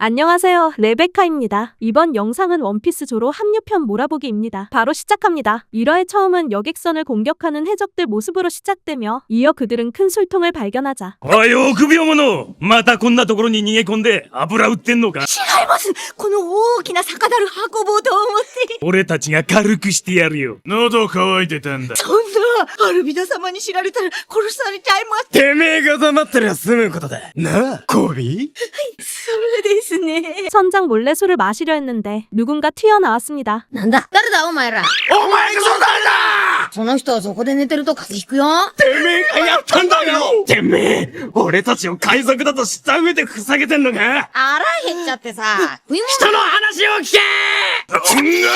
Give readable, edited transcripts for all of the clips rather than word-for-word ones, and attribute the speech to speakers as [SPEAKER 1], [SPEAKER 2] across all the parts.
[SPEAKER 1] 안녕하세요, 레베카입니다. 이번 영상은 원피스 조로 합류편 몰아보기입니다. 바로 시작합니다. 1화의 처음은 여객선을 공격하는 해적들 모습으로 시작되며 이어 그들은 큰 술통을 발견하자
[SPEAKER 2] おい、臆病者またこんなところに逃げ込んで油売ってんのか。
[SPEAKER 3] 違います。この大きな酒樽運ぼうと思って。
[SPEAKER 2] 俺たちが軽くしてやるよ。喉乾いてたんだ。
[SPEAKER 3] そんな、アルビダ様に知られたら殺されちゃいます。
[SPEAKER 2] てめえが黙ってりゃ済むことだ。なあ、コビー？
[SPEAKER 3] そうですね。
[SPEAKER 1] 선장 몰래 술을 마시려 했는데 누군가 튀어나왔습니다.
[SPEAKER 4] なんだ誰だお前ら。
[SPEAKER 2] お前がそれ誰だ！
[SPEAKER 4] その人はそこで寝てると風邪ひくよ。
[SPEAKER 2] てめえがやったんだよ！てめえ、俺たちを海賊だと知った上でふざけてんのか？
[SPEAKER 4] 腹減っちゃってさ。
[SPEAKER 2] 人の話を聞け！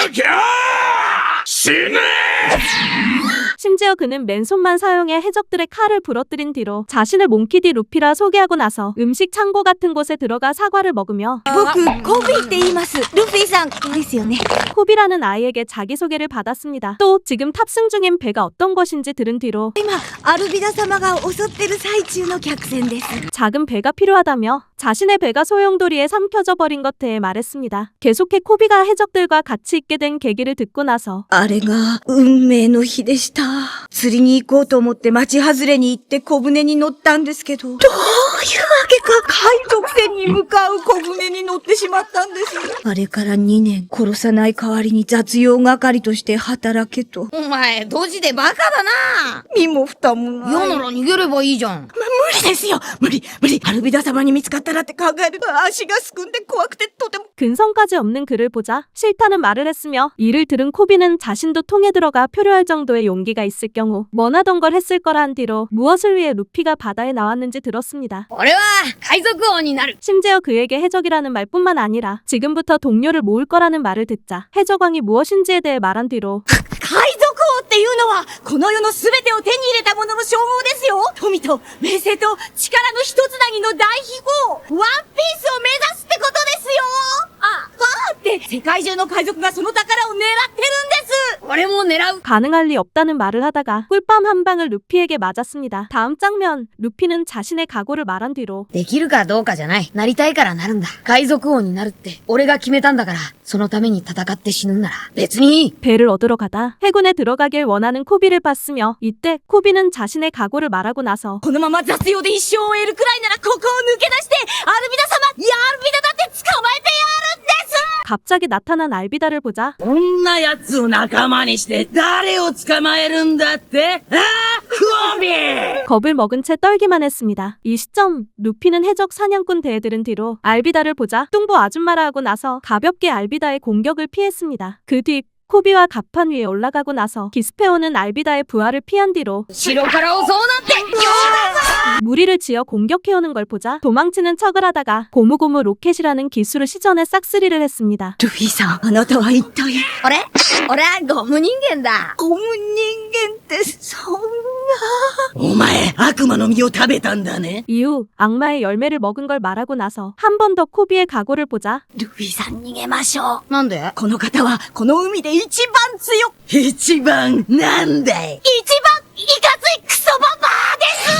[SPEAKER 2] 動きゃ死ね！
[SPEAKER 1] 심지어 그는 맨손만 사용해 해적들의 칼을 부러뜨린 뒤로 자신을 몽키디 루피라 소개하고 나서 음식 창고 같은 곳에 들어가 사과를 먹으며
[SPEAKER 3] 僕、コビーって言います。ルフィさんですよね。
[SPEAKER 1] 코비라는 아이에게 자기소개를 받았습니다. 또 지금 탑승 중인 배가 어떤 것인지 들은 뒤로
[SPEAKER 3] 今、アルビダ様が襲ってる最中の客船です。
[SPEAKER 1] 작은 배가 필요하다며 자신의 배가 소용돌이에 삼켜져 버린 것 대해 말했습니다. 계속해 코비가 해적들과 같이 있게 된 계기를 듣고 나서
[SPEAKER 3] あれが運命の日でした。釣りに行こうと思って町外れに行って小舟に乗ったんですけど、どういうわけか海賊船に向かう小舟に乗ってしまったんです。あれから2年、殺さない代わりに雑用係として働けと。
[SPEAKER 4] お前、ドジでバカだな。
[SPEAKER 3] 身も蓋もない。
[SPEAKER 4] 嫌なら逃げればいいじゃん。
[SPEAKER 3] 無理ですよ。無理。アルビダ様に見つかったらって考えると足がすくんで怖くてとても。
[SPEAKER 1] 근성까지 없는 그를 보자 싫다는 말을 했으며 이를 들은 코비는 자신도 통에 들어가 표류할 정도의 용기가 있을 경우 원하던 걸 했을 거라 한 뒤로 무엇을 위해 루피가 바다에 나왔는지 들었습니다.
[SPEAKER 4] 俺は海賊王になる。
[SPEAKER 1] 심지어 그에게 해적이라는 말뿐만 아니라 지금부터 동료를 모을 거라는 말을 듣자 해적왕이 무엇인지에 대해 말한 뒤로
[SPEAKER 3] 海賊王っていうのは、この世の全てを手に入れた者の称号ですよ。富と名声と力の一つなぎの大秘宝、ワンピースを目指すってことですよ。って世界中の海賊がその宝を狙ってるんです。
[SPEAKER 4] 俺も狙う。
[SPEAKER 1] 가능할 리 없다는 말을 하다가 꿀밤 한 방을 루피에게 맞았습니다. 다음 장면, 루피는 자신의 각오를 말한 뒤로
[SPEAKER 4] できるかどうかじゃない。なりたいからなるんだ。海賊王になるって俺が決めたんだから、そのために戦って死ぬんなら別にいい。
[SPEAKER 1] 배를 얻으러 가다 해군에 들어가길 원하는 코비를 봤으며 이때 코비는 자신의 각오를 말하고 나서
[SPEAKER 3] このまま雑用で一生を終えるくらいならここを抜け出して、アルビダ様、いやアルビダだって捕まえてやるんです。
[SPEAKER 1] 갑자기 나타난 알비다를 보자
[SPEAKER 5] こんな奴を仲間にして誰を捕まえるんだって？ああ、コビー！
[SPEAKER 1] 겁을 먹은 채 떨기만 했습니다. 이 시점 루피는 해적 사냥꾼 대에 들은 뒤로 알비다를 보자 뚱보 아줌마라 하고 나서 가볍게 알비다의 공격을 피했습니다. 그 뒤 코비와 갑판 위에 올라가고 나서 기스페오는 알비다의 부하를 피한 뒤로
[SPEAKER 4] 後ろから襲うなんて。
[SPEAKER 1] 무리를 지어 공격해오는 걸 보자 도망치는 척을 하다가 고무고무 로켓이라는 기술을 시전해 싹쓸이를 했습니다.
[SPEAKER 3] ルフィさん、あなたは一体。
[SPEAKER 4] 俺はゴム人間だ。
[SPEAKER 3] ゴム人間ってそんな。
[SPEAKER 5] お前、悪魔の実を食べたんだね。
[SPEAKER 1] 이후 악마의 열매를 먹은 걸 말하고 나서 한 번 더 코비의 각오를 보자
[SPEAKER 3] ルフィさん逃げましょう。
[SPEAKER 4] なんで？
[SPEAKER 3] この方はこの海で一番強い。
[SPEAKER 5] 一番なんだい。
[SPEAKER 3] 一番いかついクソババアです。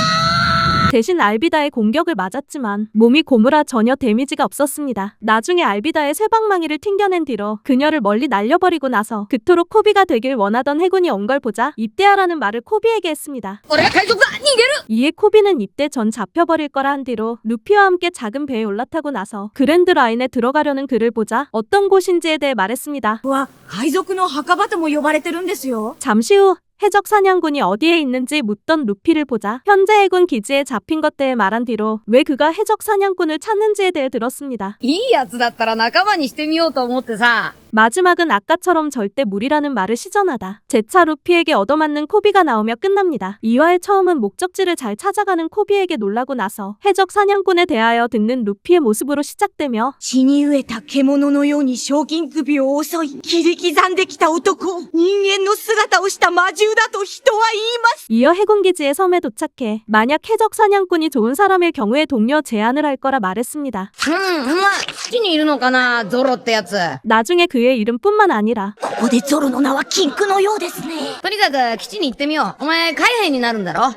[SPEAKER 1] 대신 알비다의 공격을 맞았지만 몸이 고무라 전혀 데미지가 없었습니다. 나중에 알비다의 쇠방망이를 튕겨낸 뒤로 그녀를 멀리 날려버리고 나서 그토록 코비가 되길 원하던 해군이 온 걸 보자 입대하라는 말을 코비에게 했습니다.
[SPEAKER 4] 俺は海賊だ。逃げる。
[SPEAKER 1] 이에 코비는 입대 전 잡혀버릴 거라 한 뒤로 루피와 함께 작은 배에 올라타고 나서 그랜드 라인에 들어가려는 그를 보자 어떤 곳인지에 대해 말했습니다.
[SPEAKER 3] は海賊の墓場とも呼ばれてるんですよ。
[SPEAKER 1] 잠시 후 해적 사냥꾼이 어디에 있는지 묻던 루피를 보자 현재 해군 기지에 잡힌 것 대해 말한 뒤로 왜 그가 해적 사냥꾼을 찾는지에 대해 들었습니다.
[SPEAKER 4] いいやつだったら仲間にしてみようと思ってさ。
[SPEAKER 1] 마지막은 아까처럼 절대 무리라는 말을 시전하다 재차 루피에게 얻어맞는 코비가 나오며 끝납니다. 2화의 처음은 목적지를 잘 찾아가는 코비에게 놀라고 나서 해적 사냥꾼에 대하여 듣는 루피의 모습으로 시작되며
[SPEAKER 3] 血に飢えた獣のように賞金首を襲い、切り刻んできた男。人間の姿をした魔獣だと人は言います。
[SPEAKER 1] 이어 해군기지의 섬에 도착해 만약 해적 사냥꾼이 좋은 사람일 경우에 동료 제안을 할 거라 말했습니다.
[SPEAKER 4] お前、基地にいるのかなゾロってやつ。
[SPEAKER 1] 나중에 그의 이름뿐만 아니라
[SPEAKER 3] ここでゾロの名は禁句のようですね。
[SPEAKER 4] とにかく基地に行ってみよう。お前海兵になるんだろ。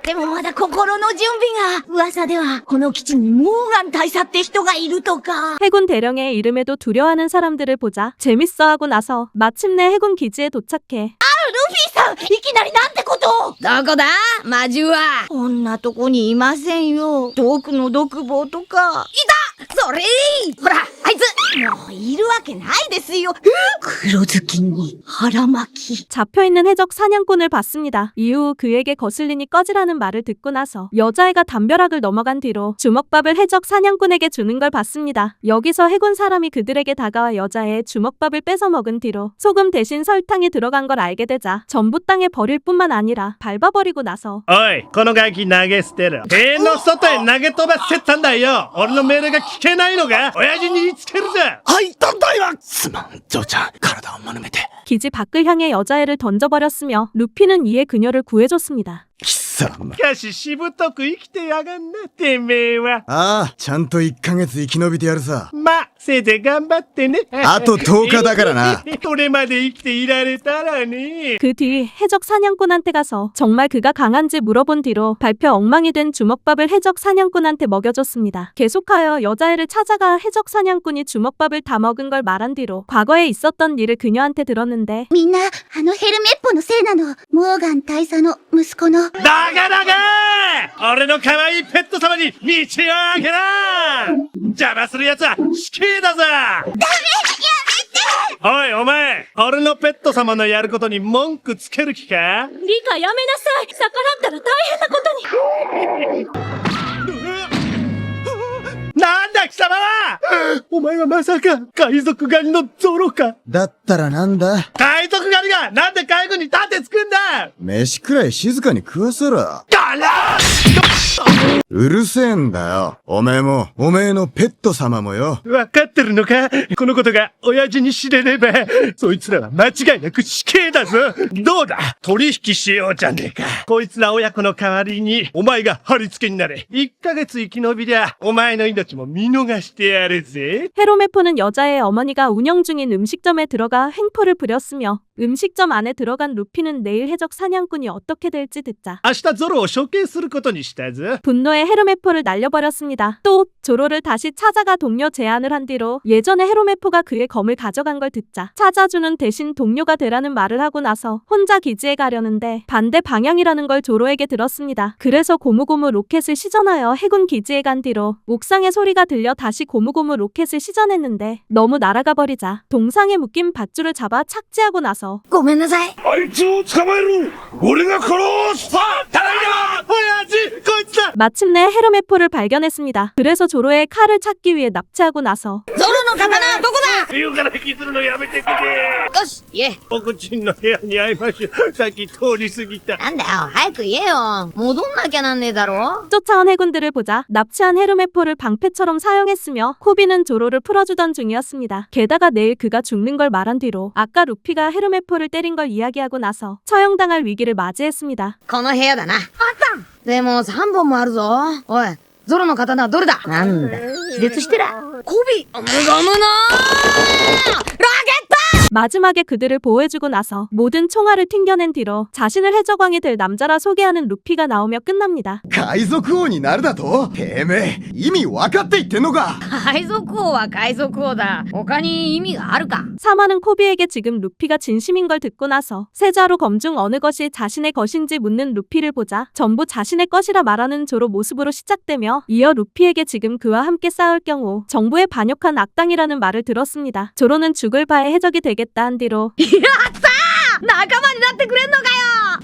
[SPEAKER 3] でもまだ心の準備が。噂では、この基地にモーガン大佐って人がいるとか。
[SPEAKER 1] 해군 대령의 이름에도 두려워하는 사람들을 보자 재밌어하고 나서 마침내 해군 기지에 도착해
[SPEAKER 3] ルフィさん、いきなりなんてことを。
[SPEAKER 4] どこだ魔獣は。
[SPEAKER 3] こんなとこにいませんよ。遠くの独房とか。
[SPEAKER 4] それほら、あいつ
[SPEAKER 3] もういるわけないですよ。黒ずきに腹巻き。
[SPEAKER 1] 잡혀있는 해적 사냥꾼을 봤습니다. 이후 그에게 거슬리니 꺼지라는 말을 듣고 나서 여자애가 담벼락을 넘어간 뒤로 주먹밥을 해적 사냥꾼에게 주는 걸 봤습니다. 여기서 해군 사람이 그들에게 다가와 여자애의 주먹밥을 뺏어 먹은 뒤로 소금 대신 설탕이 들어간 걸 알게 되자 전부 땅에 버릴 뿐만 아니라 밟아버리고 나서
[SPEAKER 2] おい、このガキ投げ捨てろ。塀の外へ投げ飛ばせたんだよ。俺の命令が聞けないのか？親父に言いつけるぜ。はい、団体はすまん、嬢ちゃん。体を丸めて。
[SPEAKER 1] 기지 밖을 향해 여자애를 던져버렸으며 루피는 이에 그녀를 구해줬습니다.
[SPEAKER 6] 貴様。
[SPEAKER 2] しかし、しぶとく生きてやがんな、てめえは。
[SPEAKER 6] ああ、ちゃんと1ヶ月生き延びてやるさ。
[SPEAKER 2] まあ、せいぜい頑張ってね。
[SPEAKER 6] あと10日だからな。
[SPEAKER 2] それまで生きていられたらね。
[SPEAKER 1] 그 뒤 해적 사냥꾼한테 가서 정말 그가 강한지 물어본 뒤로 발표 엉망이 된 주먹밥을 해적 사냥꾼한테 먹여줬습니다. 계속하여 여자애를 찾아가 해적 사냥꾼이 주먹밥을 다 먹은 걸 말한 뒤로 과거에 있었던 일을 그녀한테 들었는데
[SPEAKER 3] みんな、あのヘルメッポのせいなの。モーガン大佐の息子の。
[SPEAKER 2] だがだが俺の可愛いペット様に道を開けな邪魔する奴は死刑だぞ。ダメ、やめて。おい、お前、俺のペット様のやることに文句つける気か？
[SPEAKER 1] リカやめなさい。逆らったら大変なことに。
[SPEAKER 2] なんだ貴様はお前はまさか海賊狩りのゾロか？
[SPEAKER 6] だったらなんだ？
[SPEAKER 2] 海賊狩りがなんで海軍に盾つくんだ？
[SPEAKER 6] 飯くらい静かに食わせろ。
[SPEAKER 2] だら
[SPEAKER 6] うるせえんだよ。おめえも、おめえのペット様もよ。
[SPEAKER 2] わかってるのか？このことが親父に知れれば、そいつらは間違いなく死刑だぞ。どうだ？取引しようじゃねえか。こいつら親子の代わりに、お前が貼り付けになれ。1ヶ月生き延びりゃ、お前の命も見逃してやるぜ。
[SPEAKER 1] 헤로메포는 여자의 어머니가 운영 중인 음식점에 들어가 횡포를 부렸으며 음식점 안에 들어간 루피는 내일 해적 사냥꾼이 어떻게 될지 듣자
[SPEAKER 2] 明日ゾロを処刑することにしたぞ。
[SPEAKER 1] 분노의 헤로메포를 날려버렸습니다. 또 조로를 다시 찾아가 동료 제안을 한 뒤로 예전에 헤로메포가 그의 검을 가져간 걸 듣자 찾아주는 대신 동료가 되라는 말을 하고 나서 혼자 기지에 가려는데 반대 방향이라는 걸 조로에게 들었습니다. 그래서 고무고무 로켓을 시전하여 해군 기지에 간 뒤로 옥상의 소리가 들려 다시 고무고무 로켓을 시전했는데 너무 날아가 버리자 동상에 묶인 밧줄을 잡아 착지하고 나서
[SPEAKER 4] ごめんなさい。
[SPEAKER 2] あいつを捕まえる！俺が殺す！ただいま！親父！こいつだ！
[SPEAKER 1] 마침내 헤로메포를 발견했습니다. 그래서 조로의 칼을 찾기 위해 납치하고 나서
[SPEAKER 4] ゾロの刀どこだ？
[SPEAKER 2] 言うから引きずるのやめてくれ！
[SPEAKER 4] よし、言え。
[SPEAKER 2] 僕ちんの部屋に会いましょう。さっき通り過ぎた。
[SPEAKER 4] なんだよ、早く言えよ。戻んなきゃなんねえだろ。
[SPEAKER 1] 쫓아온 해군들을 보자 납치한 헤로메포를 방패처럼 사용했으며 코비는 조로를 풀어주던 중이었습니다. 게다가 내일 그가 죽는 걸 말한 뒤로 아까 루피가 헤로메포를 때린 걸 이야기하고 나서 처형당할 위기를 맞이했습니다.
[SPEAKER 4] この部屋だな。あったでも3本もあるぞ。おい、ゾロの刀はどれだ？なんだ、気絶してら。コビ無我無能ラケット
[SPEAKER 1] 마지막에 그들을 보호해주고 나서 모든 총알을 튕겨낸 뒤로 자신을 해적왕이 될 남자라 소개하는 루피가 나오며 끝납니다.
[SPEAKER 6] 海賊王になるだと？てめえ、意味分かって言ってんのか？
[SPEAKER 4] 海賊王は海賊王だ。他に意味があるか？
[SPEAKER 1] 사마는 코비에게 지금 루피가 진심인 걸 듣고 나서 세자로 검 중 어느 것이 자신의 것인지 묻는 루피를 보자 전부 자신의 것이라 말하는 조로 모습으로 시작되며 이어 루피에게 지금 그와 함께 싸울 경우 정부에 반역한 악당이라는 말을 들었습니다. 조로는 죽을 바에 해적이 되겠다 한 뒤로
[SPEAKER 4] 仲間になってくれんのかよ。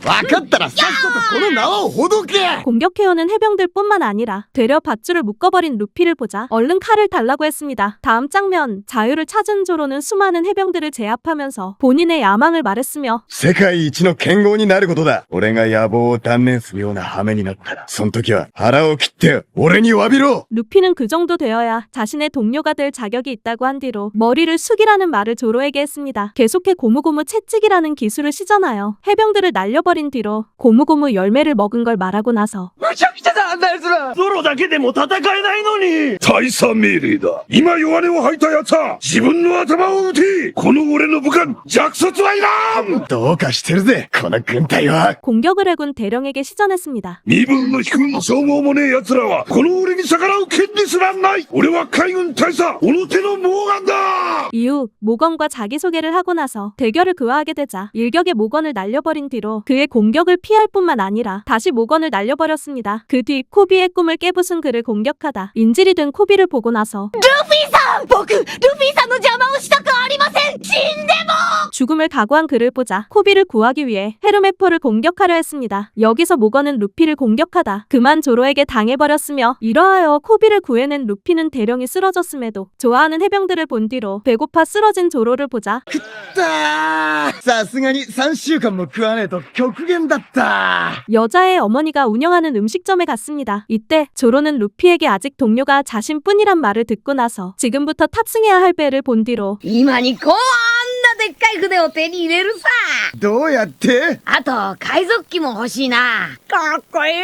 [SPEAKER 6] 分かったらさっさとこの縄をほどけ！
[SPEAKER 1] 공격해오는 해병들뿐만 아니라 되려 밧줄을 묶어버린 루피를 보자 얼른 칼을 달라고 했습니다. 다음 장면 자유를 찾은 조로는 수많은 해병들을 제압하면서 본인의 야망을 말했으며
[SPEAKER 6] 世界一の剣豪になることだ。俺が野望を断念するような羽目になったら、その時は腹を切って俺に詫びろ！
[SPEAKER 1] 루피는 그 정도 되어야 자신의 동료가 될 자격이 있다고 한 뒤로 머리를 숙이라는 말을 조로에게 했습니다. 계속해 고무고무 채찍이라는 기술을 시전하여 해병들을 날려버린 뒤로 고무고무 열매를 먹은 걸 말하고 나서
[SPEAKER 2] むちゃくちゃだ、あんな奴ら！ゾロだけでも戦えないのに。
[SPEAKER 7] 大佐命令だ。今弱音を吐いた奴は自分の頭を撃て。この俺の部下弱卒はいらん。
[SPEAKER 6] どうかしてるぜ、この軍隊は。
[SPEAKER 1] 공격을 해군 대령에게 시전했습니다.
[SPEAKER 7] 身分の低い称号もねえ奴らはこの俺に逆らう権利すらない。俺は海軍大佐小野手のモーガンだ。
[SPEAKER 1] 이후 모건과 자기소개를 하고 나서 대결을 그와하게 되자 일격에 모건을 날려버린 뒤로 그의 공격을 피할 뿐만 아니라 다시 모건을 날려버렸습니다. 그 뒤 코비의 꿈을 깨부순 그를 공격하다 인질이 된 코비를 보고 나서
[SPEAKER 3] 僕、ルフィさんの邪魔をしたくありません。死んでも
[SPEAKER 1] 죽음을 각오한 그를 보자 코비를 구하기 위해 헤르메포를 공격하려 했습니다. 여기서 모건은 루피를 공격하다 그만 조로에게 당해버렸으며 이러하여 코비를 구해낸 루피는 대령이 쓰러졌음에도 좋아하는 해병들을 본 뒤로 배고파 쓰러진 조로를 보자
[SPEAKER 6] さすがに3週間も食わねえと極限だった。
[SPEAKER 1] 여자의 어머니가 운영하는 음식점에 갔습니다. 이때 조로는 루피에게 아직 동료가 자신뿐이란 말을 듣고 나서 지금부터 탑승해야 할 배를 본 뒤로
[SPEAKER 4] 今にこんなでっかい船を手に入れるさ。
[SPEAKER 6] どうやって？
[SPEAKER 4] あと、海賊機も欲しいな。かっこいい。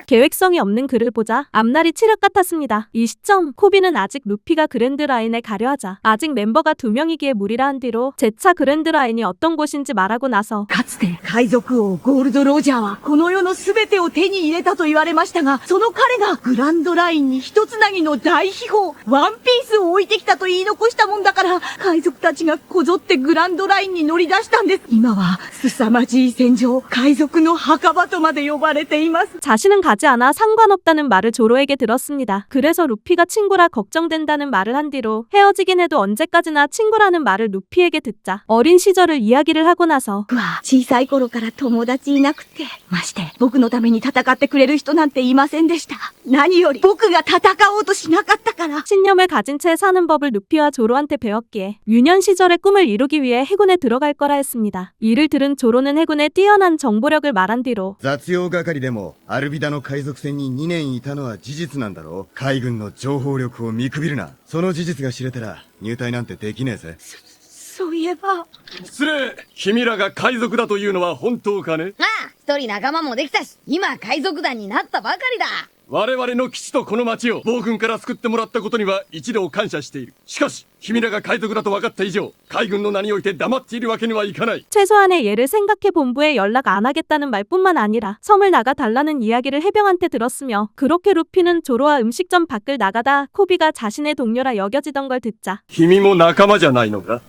[SPEAKER 1] 계획성이 없는 그를 보자 앞날이 칠흑 같았습니다. 이 시점 코비는 아직 루피가 그랜드라인에 가려 하자 아직 멤버가 2명이기에 무리라 한 뒤로 재차 그랜드라인이 어떤 곳인지 말하고 나서
[SPEAKER 3] かつて、海賊王ゴールド・ロジャーは、この世のすべてを手に入れたと言われましたが、その彼が、グランドラインに一つなぎの大秘宝、ワンピースを置いてきたと言い残したもんだから、海賊たちがこぞってグランドラインに乗り出したんです。今は、凄まじい戦場、海賊の墓場とまで呼ばれています。
[SPEAKER 1] 자신은 가지 않아 상관없다는 말을 조로에게 들었습니다. 그래서 루피가 친구라 걱정된다는 말을 한 뒤로 헤어지긴 해도 언제까지나 친구라는 말을 루피에게 듣자 어린 시절을 이야기를 하고 나서
[SPEAKER 3] 僕は小さい頃から友達いなくて、まして僕のために戦ってくれる人なんていませんでした。何より僕が戦おうとしなかったから。
[SPEAKER 1] 신념을 가진 채 사는 법을 루피와 조로한테 배웠기에 유년 시절의 꿈을 이루기 위해 해군에 들어갈 거라 했습니다. 이를 들은 조로는 해군의 뛰어난 정보력을 말한 뒤로
[SPEAKER 6] 雑用係でもアルビダの海賊船に2年いたのは事実なんだろう。海軍の情報力を見くびるな。その事実が知れたら入隊なんてできねえぜ。
[SPEAKER 3] そういえば、
[SPEAKER 2] 失礼。君らが海賊だというのは本当かね。
[SPEAKER 4] ああ、一人仲間もできたし、今海賊団になったばかりだ。
[SPEAKER 2] 我々の基地とこの町を暴君から救ってもらったことには一度感謝している。しかし、君らが海賊だと分かった以上、海軍の名において黙っているわけにはいかない。
[SPEAKER 1] 최소한의 예를 생각해 본부에 연락 안 하겠다는 말뿐만 아니라 섬을 나가 달라는 이야기를 해병한테 들었으며 그렇게 루피는 조로와 음식점 밖을 나가다 코비가 자신의 동료라 여겨지던 걸 듣자
[SPEAKER 2] 君も仲間じゃないのか。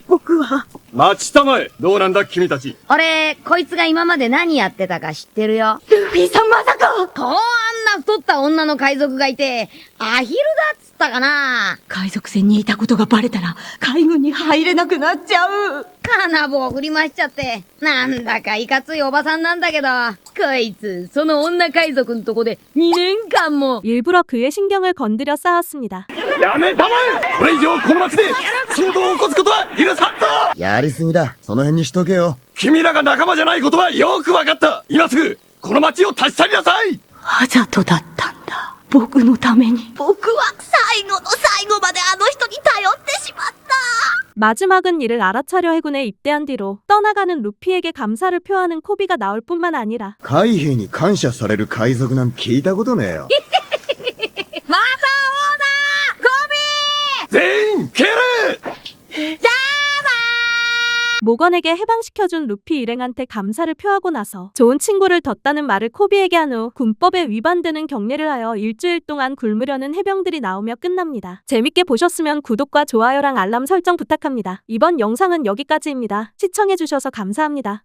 [SPEAKER 3] 僕は、
[SPEAKER 2] 待ちたまえ。どうなんだ君たち。
[SPEAKER 4] 俺、こいつが今まで何やってたか知ってるよ。
[SPEAKER 3] ルフィさんまさか
[SPEAKER 4] こうあんな太った女の海賊がいて、アヒルだっつったかな。
[SPEAKER 3] 海賊船にいたことがバレたら、海軍に入れなくなっちゃう。
[SPEAKER 4] 金棒振りましちゃって、なんだかいかついおばさんなんだけど、こいつ、その女海賊んとこで2年間も。
[SPEAKER 1] 일부러 그의 신경을 건드려 싸웠습니다.
[SPEAKER 2] やめたまえ。これ以上この町で騒動を起こすことは許さんと。
[SPEAKER 6] やりすぎだ。その辺にしとけよ。
[SPEAKER 2] 君らが仲間じゃないことはよく分かった。今すぐこの町を立ち去りなさい。
[SPEAKER 3] わざとだったんだ。僕のために。僕は最後の最後まであの人に頼ってしまった。
[SPEAKER 1] 마지막은 이를 알아차려 해군에 입대한 뒤로 떠나가는 루피에게 감사를 표하는 코비가 나올 뿐만 아니라
[SPEAKER 6] 海兵に感謝される海賊なんて聞いたことねえよ。
[SPEAKER 4] また王だゴビー
[SPEAKER 2] 全員蹴れ。
[SPEAKER 1] 모건에게 해방시켜준 루피 일행한테 감사를 표하고 나서 좋은 친구를 뒀다는 말을 코비에게 한 후 군법에 위반되는 경례를 하여 일주일 동안 굶으려는 해병들이 나오며 끝납니다. 재밌게 보셨으면 구독과 좋아요랑 알람 설정 부탁합니다. 이번 영상은 여기까지입니다. 시청해주셔서 감사합니다.